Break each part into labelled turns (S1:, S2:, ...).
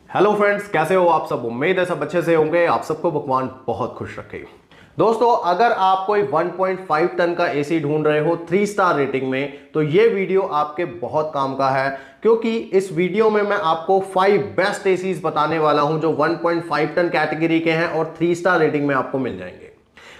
S1: Hello friends, कैसे हो आप सब। उम्मीद है सब अच्छे से होंगे। आप सबको भगवान बहुत खुश रखे। दोस्तों, अगर आप कोई 1.5 टन का एसी ढूंढ रहे हो 3 स्टार रेटिंग में, तो ये वीडियो आपके बहुत काम का है, क्योंकि इस वीडियो में मैं आपको 5 बेस्ट एसीज बताने वाला हूं जो 1.5 टन कैटेगरी के हैं और 3 स्टार रेटिंग में आपको मिल जाएंगे।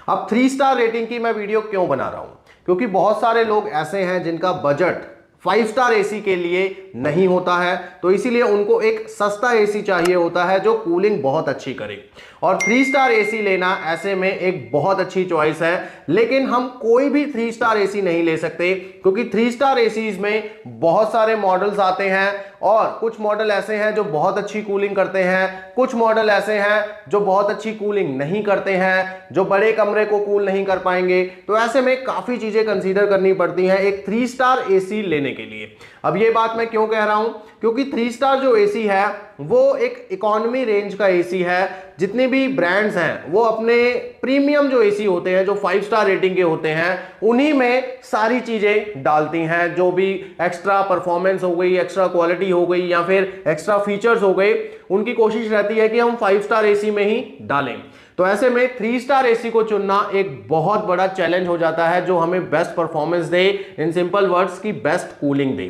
S1: अब 3 स्टार रेटिंग की मैं वीडियो क्यों बना रहा हूं, क्योंकि बहुत सारे लोग ऐसे हैं जिनका बजट 5 स्टार एसी के लिए नहीं होता है, तो इसीलिए उनको एक सस्ता एसी चाहिए होता है जो कूलिंग बहुत अच्छी करे। और 3 स्टार एसी लेना ऐसे में एक बहुत अच्छी चॉइस है, लेकिन हम कोई भी 3 स्टार एसी नहीं ले सकते, क्योंकि 3 स्टार एसीज में बहुत सारे मॉडल्स आते हैं और कुछ मॉडल ऐसे हैं जो बहुत अच्छी कूलिंग करते हैं, कुछ मॉडल ऐसे हैं जो बहुत अच्छी कूलिंग नहीं करते हैं, जो बड़े कमरे को कूल नहीं कर पाएंगे। तो ऐसे में काफी चीजें कंसीडर करनी पड़ती हैं एक 3 स्टार एसी लेने के लिए। अब ये बात मैं क्यों कह रहा हूं, क्योंकि 3 स्टार जो एसी है वो एक इकोनॉमी रेंज का एसी है। जितने भी ब्रांड्स हैं वो अपने प्रीमियम जो एसी होते हैं, जो 5 स्टार रेटिंग के होते हैं, उन्हीं में सारी चीजें डालती हैं। जो भी एक्स्ट्रा परफॉर्मेंस हो गई, एक्स्ट्रा क्वालिटी हो गई या फिर एक्स्ट्रा फीचर्स हो गए, उनकी कोशिश रहती है कि हम 5 स्टार एसी में ही डालें। तो ऐसे में 3 स्टार एसी को चुनना एक बहुत बड़ा चैलेंज हो जाता है, जो हमें best performance they, in simple words की बेस्ट कूलिंग दे।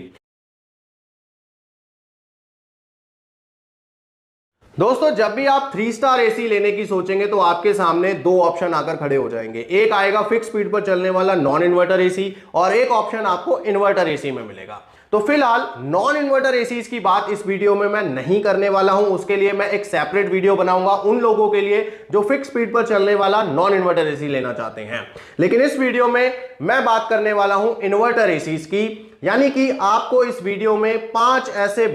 S1: दोस्तों, जब भी आप 3 स्टार एसी लेने की सोचेंगे तो आपके सामने 2 ऑप्शन आकर खड़े हो जाएंगे। एक आएगा फिक्स स्पीड पर चलने वाला नॉन इन्वर्टर एसी और एक ऑप्शन आपको इन्वर्टर एसी में मिलेगा। तो फिलहाल नॉन इन्वर्टर एसीज की बात इस वीडियो में मैं नहीं करने वाला हूं। उसके लिए मैं एक सेपरेट वीडियो बनाऊंगा उन लोगों के लिए जो फिक्स स्पीड पर चलने वाला नॉन इन्वर्टर एसी लेना चाहते हैं। लेकिन इस वीडियो में मैं बात करने वाला हूं इन्वर्टर एसीज की, यानी कि आपको इस वीडियो में 5 ऐसे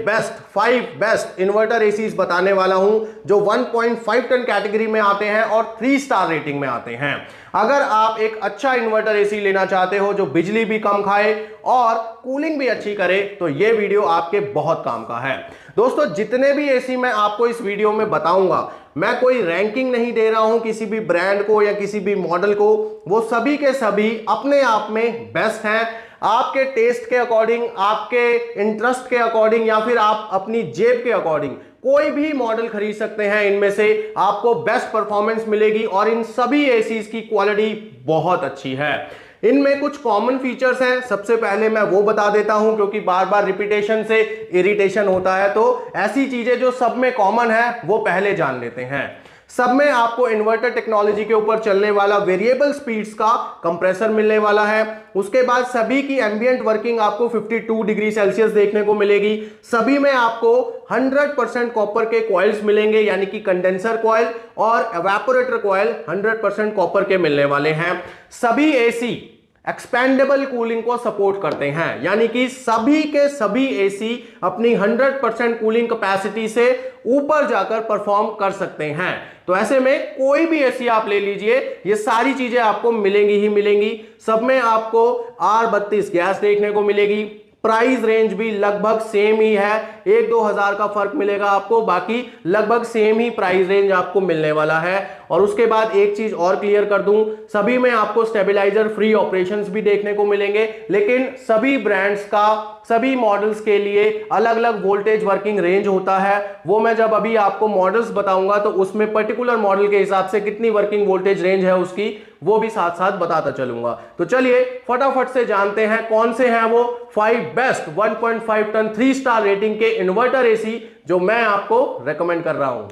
S1: फाइव बेस्ट इन्वर्टर एसीज बताने वाला हूं जो 1.5 टन कैटेगरी में आते हैं और 3 स्टार रेटिंग में आते हैं। अगर आप एक अच्छा इन्वर्टर एसी लेना चाहते हो जो बिजली भी कम खाए और कूलिंग भी अच्छी करे, तो यह वीडियो आपके बहुत काम का है। दोस्तों, जितने भी एसी मैं आपको इस वीडियो में बताऊंगा, मैं कोई रैंकिंग नहीं दे रहा हूं किसी भी ब्रांड को या किसी भी मॉडल को। वो सभी के सभी अपने आप में बेस्ट हैं। आपके टेस्ट के अकॉर्डिंग, आपके इंटरेस्ट के अकॉर्डिंग या फिर आप अपनी जेब के अकॉर्डिंग कोई भी मॉडल खरीद सकते हैं। इनमें से आपको बेस्ट परफॉर्मेंस मिलेगी और इन सभी एसीज की क्वालिटी बहुत अच्छी है। इनमें कुछ कॉमन फीचर्स हैं, सबसे पहले मैं वो बता देता हूं, क्योंकि बार बार रिपीटेशन से इरिटेशन होता है। तो ऐसी चीजें जो सब में कॉमन है वो पहले जान लेते हैं। सब में आपको इन्वर्टर टेक्नोलॉजी के ऊपर चलने वाला वेरिएबल स्पीड्स का कंप्रेसर मिलने वाला है। उसके बाद सभी की एम्बिएंट वर्किंग आपको 52 डिग्री सेल्सियस देखने को मिलेगी। सभी में आपको 100% कॉपर के कॉइल्स मिलेंगे, यानी कि कंडेंसर कॉइल और एवापोरेटर कॉइल 100% कॉपर के मिलने वाले हैं। सभी एसी एक्सपेंडेबल कूलिंग को सपोर्ट करते हैं, यानी कि सभी के सभी एसी अपनी 100% कूलिंग कैपेसिटी से ऊपर जाकर परफॉर्म कर सकते हैं। तो ऐसे में कोई भी एसी आप ले लीजिए, ये सारी चीजें आपको मिलेंगी ही मिलेंगी। सब में आपको R32 गैस देखने को मिलेगी। प्राइस रेंज भी लगभग सेम ही है, 1-2 हजार का फर्क मिलेगा आपको, बाकी लगभग सेम ही प्राइस रेंज आपको मिलने वाला है। और उसके बाद एक चीज और क्लियर कर दूं, सभी में आपको स्टेबलाइजर फ्री ऑपरेशंस भी देखने को मिलेंगे, लेकिन सभी ब्रांड्स का सभी मॉडल्स के लिए अलग अलग वोल्टेज वर्किंग रेंज होता है। वो मैं जब अभी आपको मॉडल्स बताऊंगा तो उसमें पर्टिकुलर मॉडल के हिसाब से कितनी वर्किंग वोल्टेज रेंज है उसकी, वो भी साथ साथ बताता चलूंगा। तो चलिए फटाफट से जानते हैं कौन से हैं वो 5 बेस्ट 1.5 टन 3 स्टार रेटिंग के इन्वर्टर एसी जो मैं आपको रेकमेंड कर रहा हूं।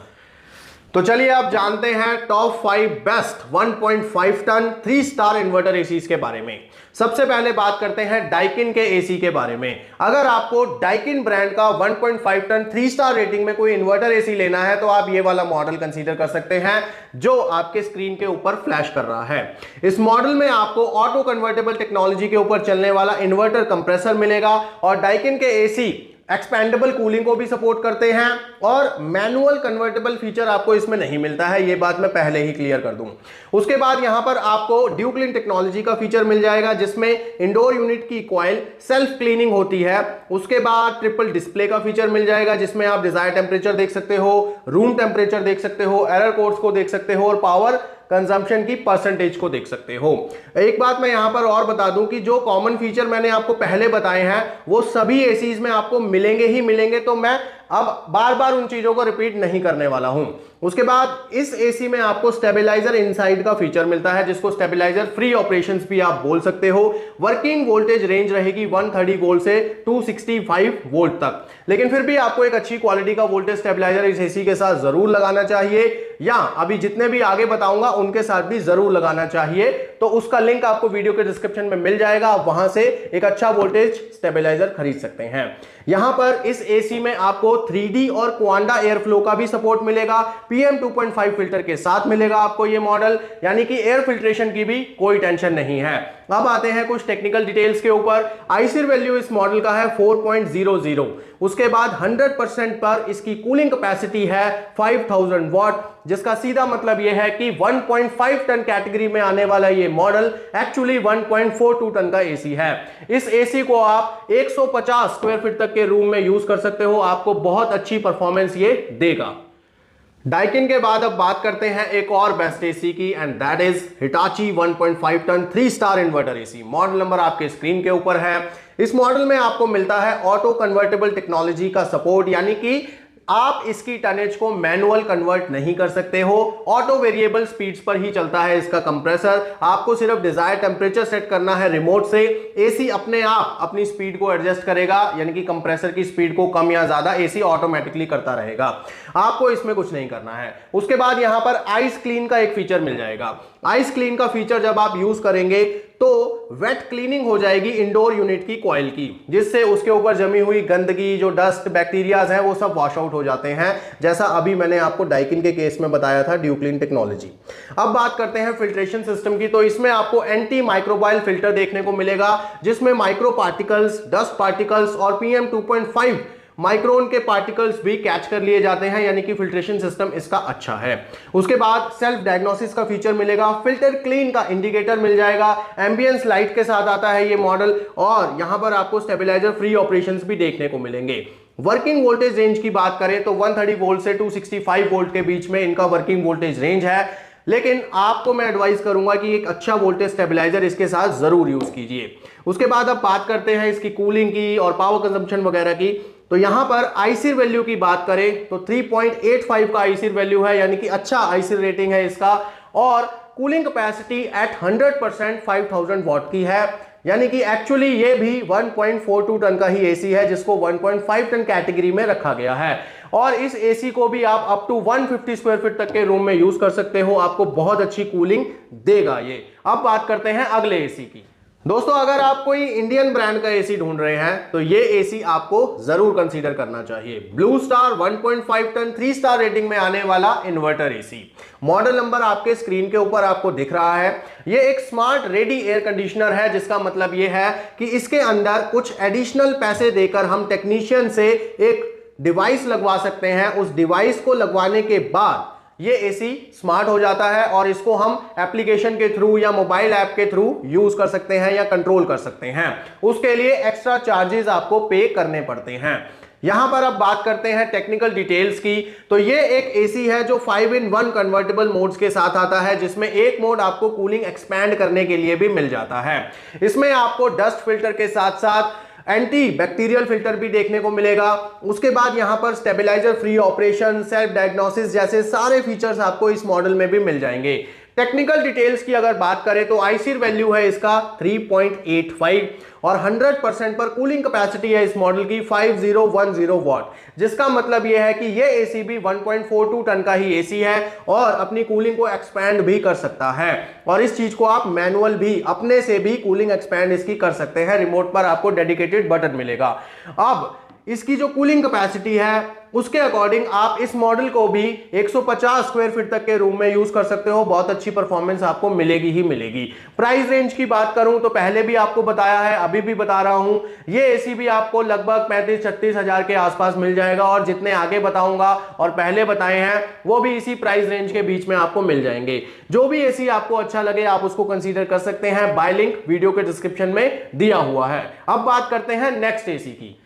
S1: तो चलिए आप जानते हैं top 5 best 1.5 ton 3 star inverter ACs के बारे में। सबसे पहले बात करते हैं डाइकिन के एसी के बारे में। अगर आपको डाइकिन ब्रांड का 1.5 टन 3 स्टार रेटिंग में कोई इन्वर्टर एसी लेना है तो आप ये वाला मॉडल कंसीडर कर सकते हैं जो आपके स्क्रीन के ऊपर फ्लैश कर रहा है। इस मॉडल में आपको ऑटो कन्वर्टेबल टेक्नोलॉजी के ऊपर चलने वाला इन्वर्टर कंप्रेसर मिलेगा और डाइकिन के एसी एक्सपेंडेबल कूलिंग को भी सपोर्ट करते हैं और मैनुअल कन्वर्टेबल फीचर आपको इसमें नहीं मिलता है, ये बात मैं पहले ही क्लियर कर दूं। उसके बाद यहां पर आपको ड्यू क्लीन टेक्नोलॉजी का फीचर मिल जाएगा, जिसमें इंडोर यूनिट की कॉइल सेल्फ क्लीनिंग होती है। उसके बाद ट्रिपल डिस्प्ले का फीचर मिल जाएगा, जिसमें आप डिजायर टेम्परेचर देख सकते हो, रूम टेम्परेचर देख सकते हो, एरर कोड्स को देख सकते हो और पावर कंजम्पशन की परसेंटेज को देख सकते हो। एक बात मैं यहां पर और बता दूं कि जो कॉमन फीचर मैंने आपको पहले बताए हैं वो सभी एसीज में आपको मिलेंगे ही मिलेंगे, तो मैं अब बार बार उन चीजों को रिपीट नहीं करने वाला हूं। उसके बाद इस एसी में आपको स्टेबलाइजर इनसाइड का फीचर मिलता है, जिसको स्टेबलाइजर फ्री ऑपरेशंस भी आप बोल सकते हो। वर्किंग वोल्टेज रेंज रहेगी 130 वोल्ट से 265 वोल्ट तक, लेकिन फिर भी आपको एक अच्छी क्वालिटी का वोल्टेज स्टेबलाइजर इस एसी के साथ जरूर लगाना चाहिए, या अभी जितने भी आगे बताऊंगा उनके साथ भी जरूर लगाना चाहिए। तो उसका लिंक आपको वीडियो के डिस्क्रिप्शन में मिल जाएगा, आप वहां से एक अच्छा वोल्टेज स्टेबलाइजर खरीद सकते हैं। यहां पर इस एसी में आपको 3D और क्वांडा एयर फ्लो का भी सपोर्ट मिलेगा, PM 2.5 फिल्टर के साथ मिलेगा आपको ये मॉडल, यानी कि एयर फिल्ट्रेशन की भी कोई टेंशन नहीं है। अब आते हैं कुछ टेक्निकल डिटेल्स के ऊपर। आईसीर वैल्यू इस मॉडल का है 4.00। उसके बाद 100% पर इसकी कूलिंग कैपेसिटी है 5000 वॉट, जिसका सीधा मतलब यह है कि 1.5 टन कैटेगरी में आने वाला ये मॉडल एक्चुअली 1.42 टन का एसी है। इस एसी को आप 150 स्क्वायर फीट तक के रूम में यूज कर सकते हो, आपको बहुत अच्छी परफॉर्मेंस ये देगा। डाइकिन के बाद अब बात करते हैं एक और बेस्ट एसी की, and that is Hitachi 1.5 ton 3 star inverter AC. Model number आपके स्क्रीन के ऊपर है। इस मॉडल में आपको मिलता है ऑटो कन्वर्टेबल टेक्नोलॉजी का सपोर्ट, यानी कि आप इसकी टनेज को मैनुअल कन्वर्ट नहीं कर सकते हो, ऑटो वेरिएबल स्पीड्स पर ही चलता है इसका कंप्रेसर। आपको सिर्फ डिजायर टेंपरेचर सेट करना है रिमोट से, एसी अपने आप अपनी स्पीड को एडजस्ट करेगा, यानी कि कंप्रेसर की स्पीड को कम या ज्यादा एसी ऑटोमेटिकली करता रहेगा, आपको इसमें कुछ नहीं करना है। उसके बाद यहां पर आइस क्लीन का एक फीचर मिल जाएगा। आइस क्लीन का फीचर जब आप यूज करेंगे तो वेट क्लीनिंग हो जाएगी इंडोर यूनिट की कॉइल की, जिससे उसके ऊपर जमी हुई गंदगी, जो डस्ट बैक्टीरियाज हैं, वो सब वॉश आउट हो जाते हैं, जैसा अभी मैंने आपको डाइकिन के केस में बताया था, ड्यू क्लीन टेक्नोलॉजी। अब बात करते हैं फिल्ट्रेशन सिस्टम की, तो इसमें आपको एंटी माइक्रोबाइल फिल्टर देखने को मिलेगा, जिसमें माइक्रो पार्टिकल्स, डस्ट पार्टिकल्स और PM 2.5 माइक्रोन के पार्टिकल्स भी कैच कर लिए जाते हैं, यानी कि फिल्ट्रेशन सिस्टम इसका अच्छा है। उसके बाद सेल्फ डायग्नोसिस का फीचर मिलेगा, फिल्टर क्लीन का इंडिकेटर मिल जाएगा, एम्बियंस लाइट के साथ आता है ये मॉडल, और यहां पर आपको स्टेबलाइजर फ्री ऑपरेशंस भी देखने को मिलेंगे। वर्किंग वोल्टेज रेंज की बात करें तो 130 वोल्ट से 265 वोल्ट के बीच में इनका वर्किंग वोल्टेज रेंज है, लेकिन आपको मैं एडवाइस करूंगा कि एक अच्छा वोल्टेज स्टेबलाइजर इसके साथ जरूर यूज कीजिए। उसके बाद अब बात करते हैं इसकी कूलिंग की और पावर कंजम्पशन वगैरह की, तो यहां पर आईसीर वैल्यू की बात करें तो 3.85 का आईसीर वैल्यू है, यानी कि अच्छा आईसीर रेटिंग है इसका, और कूलिंग कैपेसिटी एट 100% 5000 वॉट की है, यानी कि एक्चुअली ये भी 1.42 टन का ही एसी है, जिसको 1.5 टन कैटेगरी में रखा गया है। और इस एसी को भी आप अप टू 150 स्क्वायर फीट तक के रूम में यूज कर सकते हो, आपको बहुत अच्छी कूलिंग देगा ये। अब बात करते हैं अगले एसी की। दोस्तों, अगर आप कोई इंडियन ब्रांड का एसी ढूंढ रहे हैं तो ये एसी आपको जरूर कंसीडर करना चाहिए। Blue star 1.5 ton 3 star rating में आने वाला इन्वर्टर एसी। मॉडल नंबर आपके स्क्रीन के ऊपर आपको दिख रहा है। ये एक स्मार्ट रेडी एयर कंडीशनर है, जिसका मतलब ये है कि इसके अंदर कुछ एडिशनल पैसे देकर हम टेक्नीशियन से एक डिवाइस लगवा सकते हैं। उस डिवाइस को लगवाने के बाद ये एसी स्मार्ट हो जाता है और इसको हम एप्लीकेशन के थ्रू या मोबाइल ऐप के थ्रू यूज कर सकते हैं या कंट्रोल कर सकते हैं। उसके लिए एक्स्ट्रा चार्जेस आपको पे करने पड़ते हैं। यहां पर अब बात करते हैं टेक्निकल डिटेल्स की, तो ये एक एसी है जो 5-in-1 कन्वर्टेबल मोड्स के साथ आता है, जिसमें एक मोड आपको कूलिंग एक्सपैंड करने के लिए भी मिल जाता है। इसमें आपको डस्ट फिल्टर के साथ साथ एंटी बैक्टीरियल फिल्टर भी देखने को मिलेगा। उसके बाद यहां पर stabiliser free operation, self diagnosis जैसे सारे फीचर्स आपको इस मॉडल में भी मिल जाएंगे। टेक्निकल डिटेल्स की अगर बात करें तो आईसीर वैल्यू है इसका 3.85 और 100% पर कूलिंग कैपेसिटी है इस मॉडल की 5010 वॉट, जिसका मतलब यह है कि यह एसी भी 1.42 टन का ही एसी है और अपनी कूलिंग को एक्सपैंड भी कर सकता है। और इस चीज को आप मैनुअल भी अपने से भी कूलिंग एक्सपैंड इसकी कर सकते हैं। रिमोट पर आपको डेडिकेटेड बटन मिलेगा। अब इसकी जो कूलिंग कैपेसिटी है उसके अकॉर्डिंग आप इस मॉडल को भी 150 स्क्वायर फीट तक के रूम में यूज कर सकते हो। बहुत अच्छी परफॉर्मेंस आपको मिलेगी ही मिलेगी। प्राइस रेंज की बात करूं तो पहले भी आपको बताया है, अभी भी बता रहा हूं, ये एसी भी आपको लगभग 35-36 हजार के आसपास मिल जाएगा और जितने आगे बताऊंगा और पहले बताए हैं वो भी इसी प्राइस रेंज के बीच में आपको मिल जाएंगे। जो भी एसी आपको अच्छा लगे आप उसको कंसीडर कर सकते हैं। बाय लिंक वीडियो के डिस्क्रिप्शन में दिया हुआ है। अब बात करते हैं नेक्स्ट एसी की।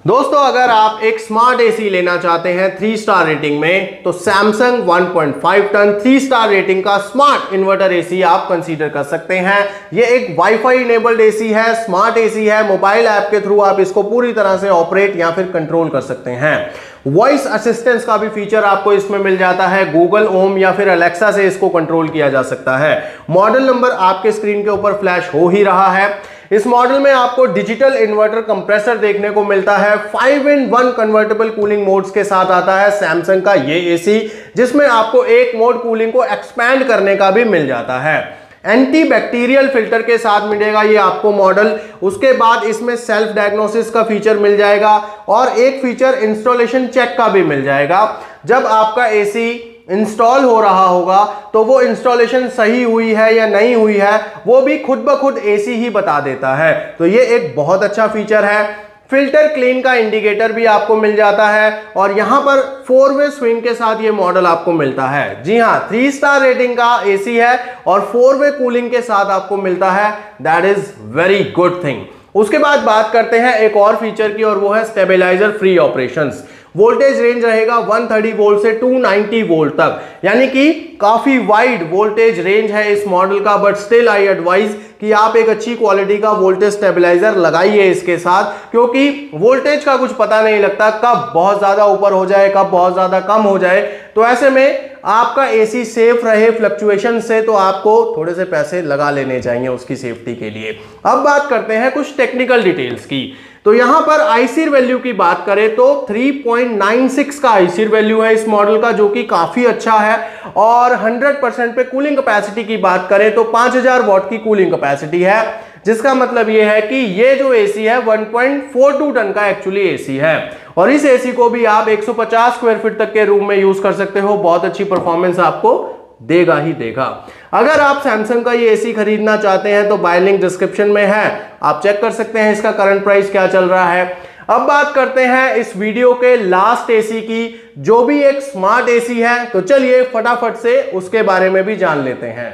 S1: दोस्तों अगर आप एक स्मार्ट एसी लेना चाहते हैं 3 स्टार रेटिंग में, तो सैमसंग 1.5 टन 3 स्टार रेटिंग का स्मार्ट इन्वर्टर एसी आप कंसीडर कर सकते हैं। ये एक वाईफाई इनेबल्ड एसी है, स्मार्ट एसी है। मोबाइल ऐप के थ्रू आप इसको पूरी तरह से ऑपरेट या फिर कंट्रोल कर सकते हैं। वॉइस असिस्टेंस का भी फीचर आपको इसमें मिल जाता है। गूगल होम या फिर अलेक्सा से इसको कंट्रोल किया जा सकता है। मॉडल नंबर आपके स्क्रीन के ऊपर फ्लैश हो ही रहा है। इस मॉडल में आपको डिजिटल इन्वर्टर कंप्रेसर देखने को मिलता है। 5-in-1 कन्वर्टेबल कूलिंग मोड्स के साथ आता है सैमसंग का ये एसी, जिसमें आपको एक मोड कूलिंग को एक्सपैंड करने का भी मिल जाता है। एंटी बैक्टीरियल फिल्टर के साथ मिलेगा ये आपको मॉडल। उसके बाद इसमें सेल्फ डायग्नोसिस का फीचर मिल जाएगा और एक फीचर इंस्टॉलेशन चेक का भी मिल जाएगा। जब आपका एसी इंस्टॉल हो रहा होगा तो वो इंस्टॉलेशन सही हुई है या नहीं हुई है वो भी खुद ब खुद एसी ही बता देता है। तो ये एक बहुत अच्छा फीचर है। फिल्टर क्लीन का इंडिकेटर भी आपको मिल जाता है और यहां पर 4-वे स्विंग के साथ ये मॉडल आपको मिलता है। जी हां, 3 स्टार रेटिंग का एसी है और 4-वे कूलिंग के साथ आपको मिलता है। That is very good thing. उसके बाद बात करते हैं एक और फीचर की, और वो है stabiliser free operations. Voltage range रहेगा 130 वोल्ट से 290 वोल्ट तक, यानी कि काफी वाइड वोल्टेज रेंज है इस मॉडल का। बट स्टिल आई एडवाइज कि आप एक अच्छी क्वालिटी का वोल्टेज स्टेबलाइजर लगाइए इसके साथ, क्योंकि वोल्टेज का कुछ पता नहीं लगता, कब बहुत ज्यादा ऊपर हो जाए, कब बहुत ज्यादा कम हो जाए। तो ऐसे में आपका एसी सेफ रहे फ्लक्चुएशन से, तो आपको थोड़े से पैसे लगा लेने चाहिए उसकी सेफ्टी के लिए। अब बात करते हैं कुछ टेक्निकल डिटेल्स की। तो यहां पर आईसीर वैल्यू की बात करें तो 3.96 का आईसीर वैल्यू है इस मॉडल का, जो कि काफी अच्छा है। और 100% पे कूलिंग कैपेसिटी की बात करें तो 5000 वॉट की कूलिंग कैपेसिटी है, जिसका मतलब यह है कि ये जो एसी है 1.42 टन का एक्चुअली एसी है। और इस एसी को भी आप 150 स्क्वायर फीट तक के रूम में यूज कर सकते हो। बहुत अच्छी परफॉर्मेंस आपको देगा ही देगा। अगर आप सैमसंग का ये एसी खरीदना चाहते हैं तो बाय लिंक डिस्क्रिप्शन में है, आप चेक कर सकते हैं इसका करंट प्राइस क्या चल रहा है। अब बात करते हैं इस वीडियो के लास्ट एसी की, जो भी एक स्मार्ट एसी है। तो चलिए फटाफट से उसके बारे में भी जान लेते हैं।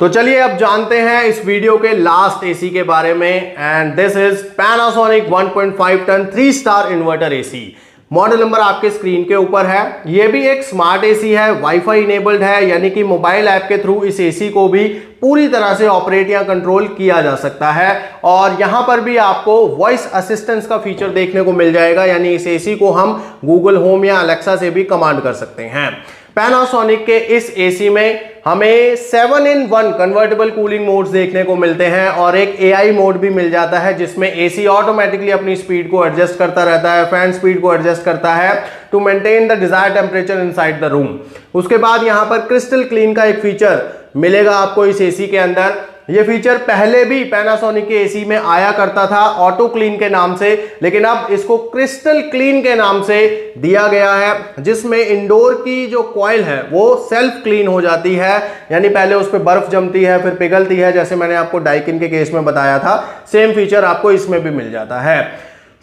S1: तो चलिए अब जानते हैं इस वीडियो के लास्ट एसी के बारे में। And this is Panasonic 1.5 ton 3 star inverter AC. Model number आपके स्क्रीन के ऊपर है। यह भी एक स्मार्ट एसी है, वाईफाई इनेबल्ड है, यानी कि मोबाइल ऐप के थ्रू इस एसी को भी पूरी तरह से ऑपरेट या कंट्रोल किया जा सकता है। और यहां पर भी आपको वॉइस असिस्टेंस का फीचर देखने को मिल जाएगा, यानी इस एसी को हम गूगल होम या अलेक्सा से भी कमांड कर सकते हैं। पैनासोनिक के इस एसी में हमें 7-in-1 कन्वर्टेबल कूलिंग मोड्स देखने को मिलते हैं और एक एआई मोड भी मिल जाता है, जिसमें एसी ऑटोमेटिकली अपनी स्पीड को एडजस्ट करता रहता है, फैन स्पीड को एडजस्ट करता है to maintain the desired temperature inside the room. उसके बाद यहां पर क्रिस्टल क्लीन का एक फीचर मिलेगा आपको इस एसी के अंदर। यह फीचर पहले भी पैनासोनिक के एसी में आया करता था ऑटो क्लीन के नाम से, लेकिन अब इसको क्रिस्टल क्लीन के नाम से दिया गया है, जिसमें इंडोर की जो कॉइल है वो सेल्फ क्लीन हो जाती है। यानी पहले उस पर बर्फ जमती है फिर पिघलती है, जैसे मैंने आपको डाइकिन के केस में बताया था, सेम फीचर आपको इसमें भी मिल जाता है।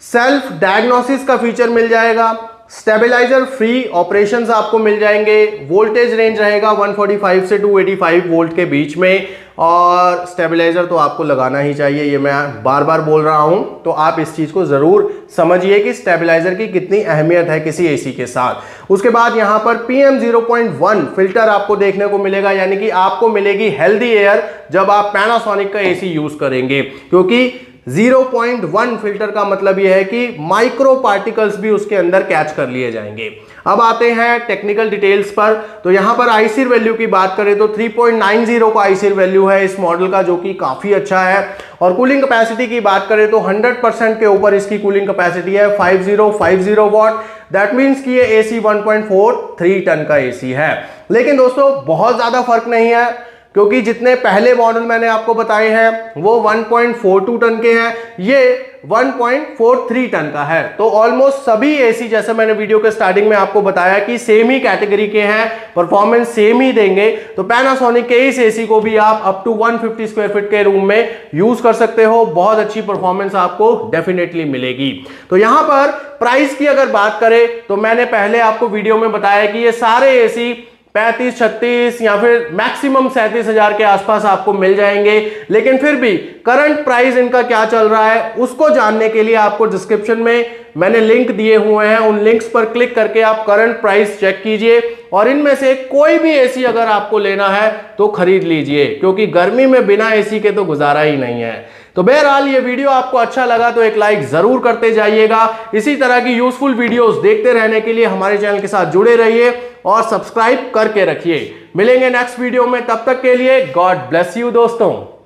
S1: सेल्फ डायग्नोसिस का फीचर मिल जाएगा। स्टेबलाइजर फ्री ऑपरेशंस आपको मिल जाएंगे। वोल्टेज रेंज रहेगा 145 से 285 वोल्ट के बीच में। और स्टेबलाइजर तो आपको लगाना ही चाहिए, ये मैं बार बार बोल रहा हूं, तो आप इस चीज को जरूर समझिए कि स्टेबलाइजर की कितनी अहमियत है किसी एसी के साथ। उसके बाद यहां पर PM0.1 फिल्टर आपको देखने को मिलेगा, यानी कि आपको मिलेगी हेल्दी एयर जब आप पैनासोनिक का एसी यूज करेंगे, क्योंकि 0.1 फिल्टर का मतलब यह है कि माइक्रो पार्टिकल्स भी उसके अंदर कैच कर लिए जाएंगे। अब आते हैं टेक्निकल डिटेल्स पर। तो यहां पर आईसीर वैल्यू की बात करें तो 3.90 का आईसीर वैल्यू है इस मॉडल का, जो कि काफी अच्छा है। और कूलिंग कैपेसिटी की बात करें तो 100% के ऊपर इसकी कूलिंग कैपेसिटी है, 5050 वॉट। दैट मीन्स कि ये एसी 1.43 टन का एसी है। लेकिन दोस्तों बहुत ज्यादा फर्क नहीं है, क्योंकि जितने पहले मॉडल मैंने आपको बताए हैं वो 1.42 टन के हैं, ये 1.43 टन का है। तो ऑलमोस्ट सभी एसी, जैसे मैंने वीडियो के स्टार्टिंग में आपको बताया कि सेम ही कैटेगरी के हैं, परफॉर्मेंस सेम ही देंगे। तो पैनासोनिक के इस एसी को भी आप अप टू 150 स्क्वायर फीट के रूम में यूज कर सकते हो। बहुत अच्छी परफॉर्मेंस आपको डेफिनेटली मिलेगी। तो यहां पर प्राइस की अगर बात करें तो मैंने पहले आपको वीडियो में बताया कि ये सारे एसी 35-36 या फिर मैक्सिमम 37,000 के आसपास आपको मिल जाएंगे। लेकिन फिर भी करंट प्राइस इनका क्या चल रहा है उसको जानने के लिए आपको डिस्क्रिप्शन में मैंने लिंक दिए हुए हैं, उन लिंक्स पर क्लिक करके आप करंट प्राइस चेक कीजिए और इनमें से कोई भी एसी अगर आपको लेना है तो खरीद लीजिए, क्योंकि गर्मी में बिना एसी के तो गुजारा ही नहीं है। तो बहरहाल ये वीडियो आपको अच्छा लगा तो एक लाइक जरूर करते जाइएगा। इसी तरह की यूजफुल वीडियोस देखते रहने के लिए हमारे चैनल के साथ जुड़े रहिए और सब्सक्राइब करके रखिए। मिलेंगे नेक्स्ट वीडियो में, तब तक के लिए गॉड ब्लेस यू दोस्तों।